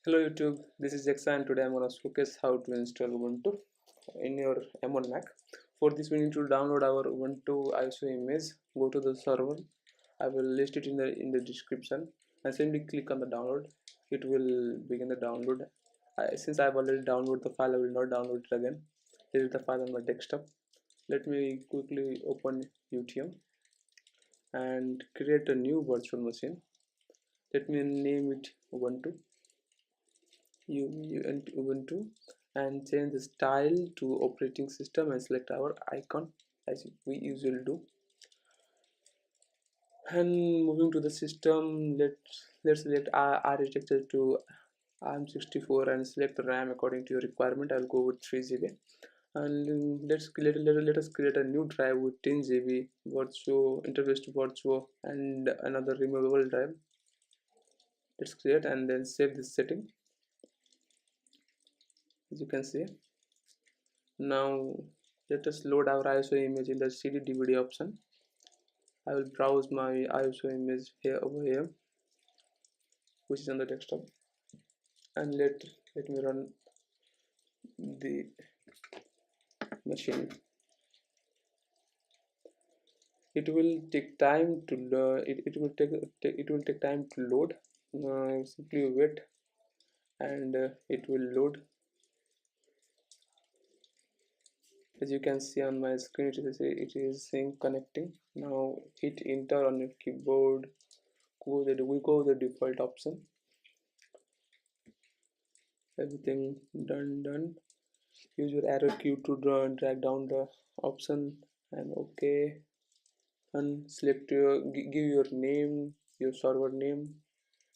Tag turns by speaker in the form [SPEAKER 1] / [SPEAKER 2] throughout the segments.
[SPEAKER 1] Hello YouTube, this is Jackson and today I'm going to showcase how to install Ubuntu in your M1 Mac. For this we need to download our Ubuntu ISO image, go to the server. I will list it in the description and simply click on the download. It will begin the download. Since I've already downloaded the file, I will not download it again. Here is the file on my desktop. Let me quickly open UTM and create a new virtual machine. Let me name it Ubuntu. Ubuntu and change the style to operating system and select our icon as we usually do. And moving to the system, let's select our architecture to ARM64 and select the RAM according to your requirement. I'll go with 3 GB and let us create a new drive with 10 GB virtual interface to virtual and another removable drive. Let's create and then save this setting. As you can see, now let us load our ISO image in the CD DVD option. I will browse my ISO image over here, which is on the desktop, and let me run the machine. It will take time to it will take time to load. Simply wait and it will load. As you can see on my screen, it is saying connecting. Now hit enter on your keyboard. We go the default option. Everything done. Use your arrow key to drag down the option and OK, and select give your name, your server name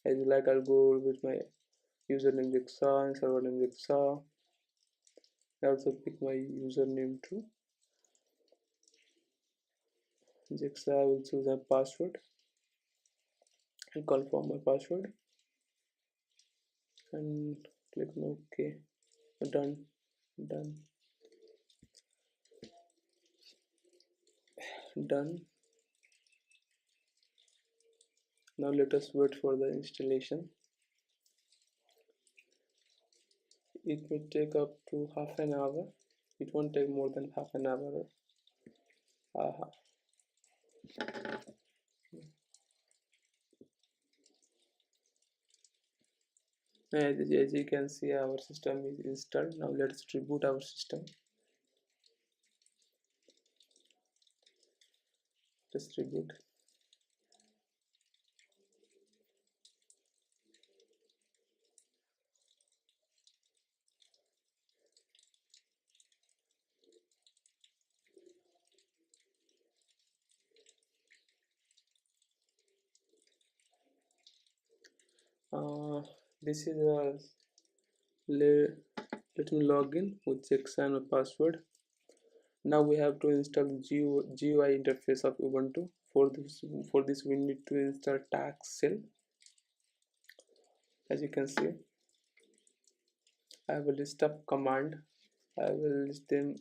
[SPEAKER 1] as you like. I'll go with my username Jixa and server name Jixa. I also pick my username too, Jixa. I will choose a password and confirm my password and click on OK. Done. Now let us wait for the installation. It may take up to half an hour. It won't take more than half an hour. As you can see, our system is installed. Now let's reboot our system. Let's reboot. This is a let me log in with Jackson and password. Now we have to install GUI interface of Ubuntu. For this we need to install tax shell. As you can see, I have a list of command. I will list them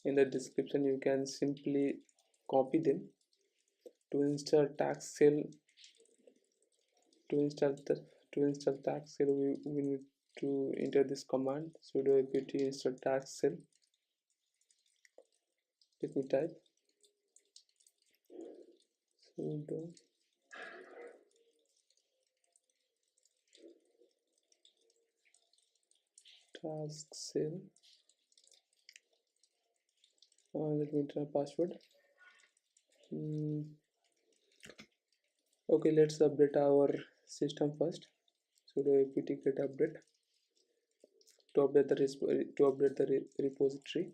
[SPEAKER 1] in the description. You can simply copy them. To install tax shell, to install tax shell, we need to enter this command sudo apt install tax shell. Let me type sudo task shell. Let me enter password. Okay, let's update our system first. Sudo apt get update to update the repository.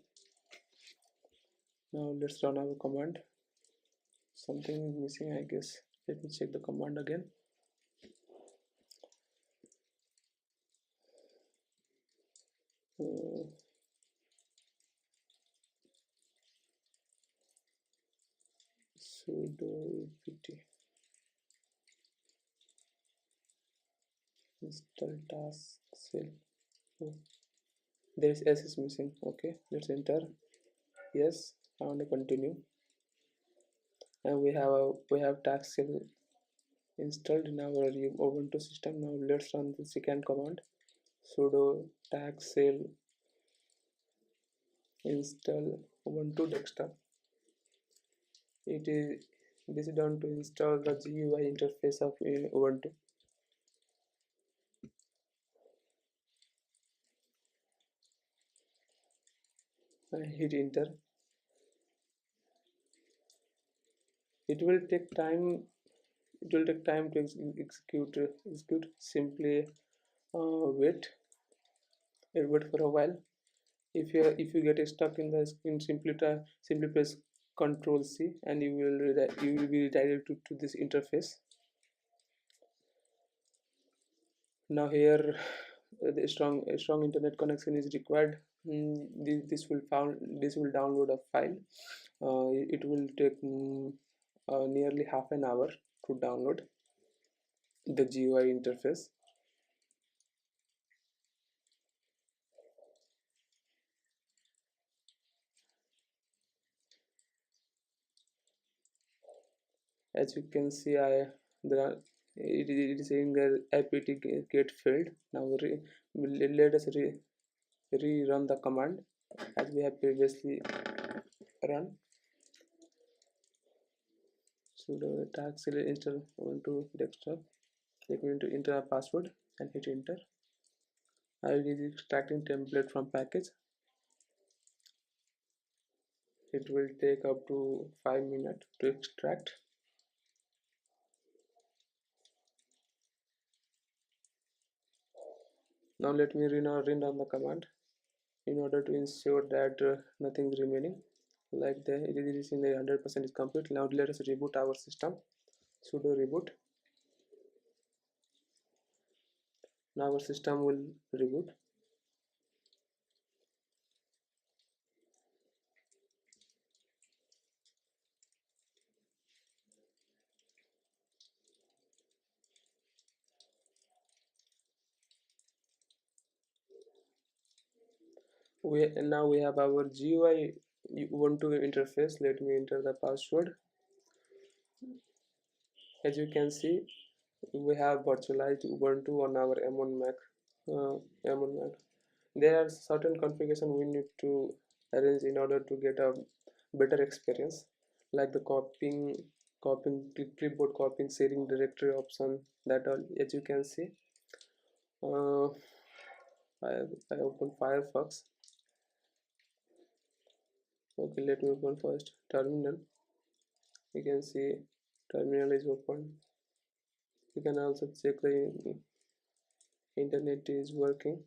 [SPEAKER 1] Now let's run our command. Something is missing, I guess. Let me check the command again. Sudo apt install task shell. Oh, there is S is missing. Okay, let's enter. Yes, I want to continue. And we have task shell installed in our Ubuntu system. Now let's run the second command. sudo tag cell install Ubuntu desktop. It is this is done to install the GUI interface of Ubuntu. Hit enter. It will take time. It will take time to execute. Simply wait. Wait for a while. If you get stuck in the screen, simply press Control C, and you will be redirected to this interface. Now here the strong internet connection is required. This will download a file. It will take nearly half an hour to download the GUI interface. As you can see, it is saying that apt get failed. Now let us rerun the command as we have previously run. Sudo tag select install Ubuntu desktop. Let me to enter a password and hit enter. I will be extracting template from package. It will take up to 5 minutes to extract. Now let me run the command in order to ensure that nothing is remaining. Like it is in the 100% is complete. Now let us reboot our system. Sudo reboot. Now our system will reboot. Now we have our GUI Ubuntu interface. Let me enter the password. As you can see, we have virtualized Ubuntu on our M1 Mac. M1 Mac. There are certain configuration we need to arrange in order to get a better experience, like the copying, clipboard copying, sharing directory option. That all, as you can see. Uh, I open Firefox. Okay, let me open first terminal. You can see terminal is open. You can also check the internet is working.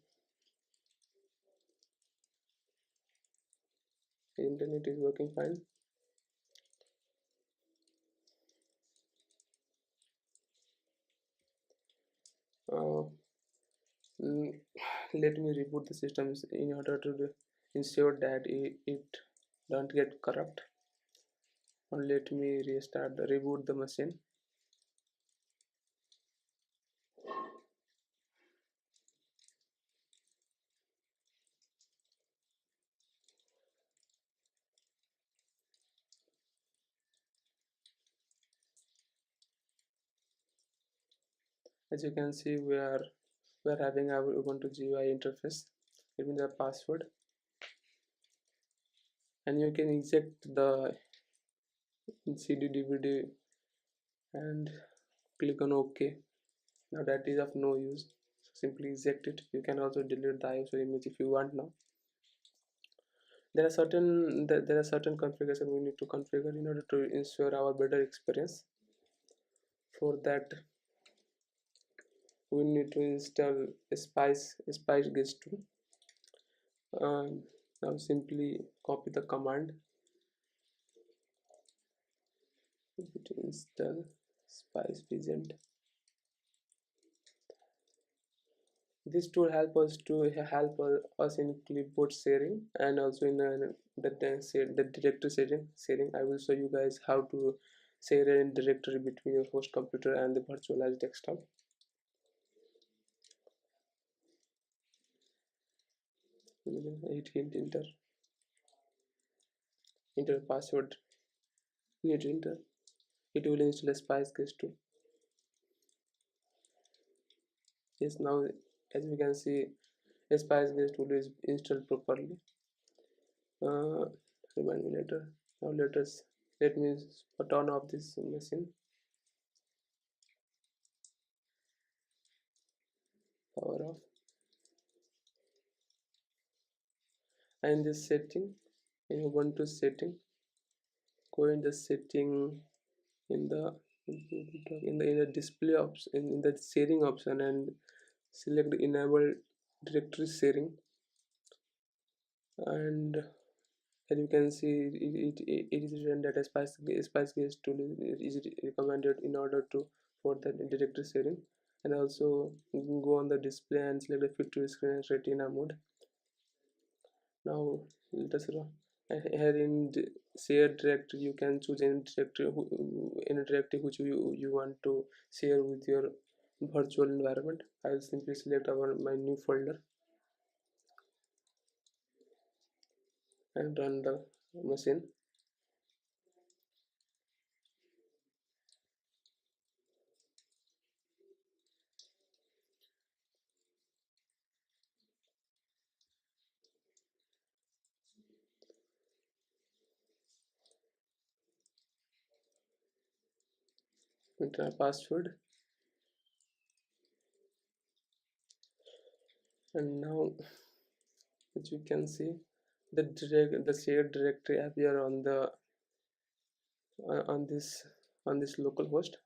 [SPEAKER 1] Internet is working fine. Uh, Let me reboot the systems in order to ensure that it don't get corrupt. And let me reboot the machine. As you can see, we are having our Ubuntu GUI interface. Give me the password, and you can eject the CD DVD and click on OK. Now that is of no use, so simply eject it. You can also delete the ISO image if you want. Now there are certain configuration we need to configure in order to ensure our better experience. For that, we need to install Spice Guest 2. Now simply copy the command to install Spice Vigent. This tool help us in clipboard sharing and also in the directory sharing. I will show you guys how to share a directory between your host computer and the virtualized desktop. Hit enter password. Need to enter. It will install Spice Guest 2. Yes, now as we can see, a spice guest tool is installed properly. Remind me later. Now let me turn off this machine. Power off. And this setting, in Ubuntu setting, go in the setting, in the in the display option, in the sharing option, and select enable directory sharing. And as you can see, it is written that a spice guest tool is recommended in order to for the directory sharing. And also go on the display and select the fit to screen retina mode. Now let us run. Here in the share directory, you can choose any directory which you want to share with your virtual environment. I will simply select my new folder and run the machine. Enter my password, and now as you can see, the shared directory appear on the on this local host.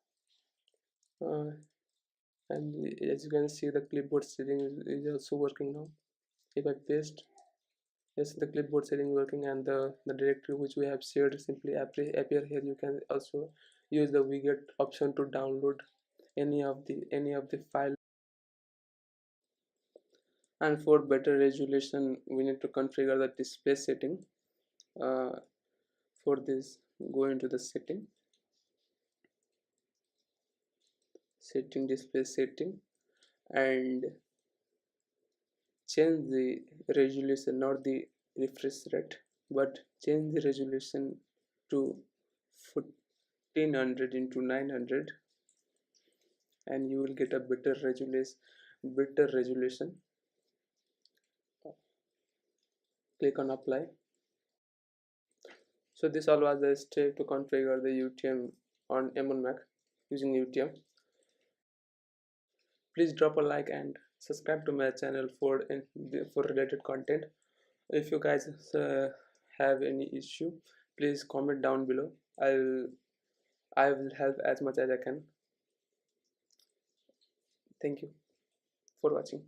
[SPEAKER 1] And as you can see, the clipboard setting is also working now. If I paste, yes, the clipboard setting working, and the directory which we have shared simply appear here. You can also use the widget option to download any of the file. And for better resolution, we need to configure the display setting. uh, for this, go into the setting display setting, and change the resolution, not the refresh rate, but change the resolution to 1400 into 900, and you will get a better resolution. Click on apply. So this all was the step to configure the UTM on M1 Mac using UTM. Please drop a like and subscribe to my channel for related content. If you guys have any issue, please comment down below. I will help as much as I can. Thank you for watching.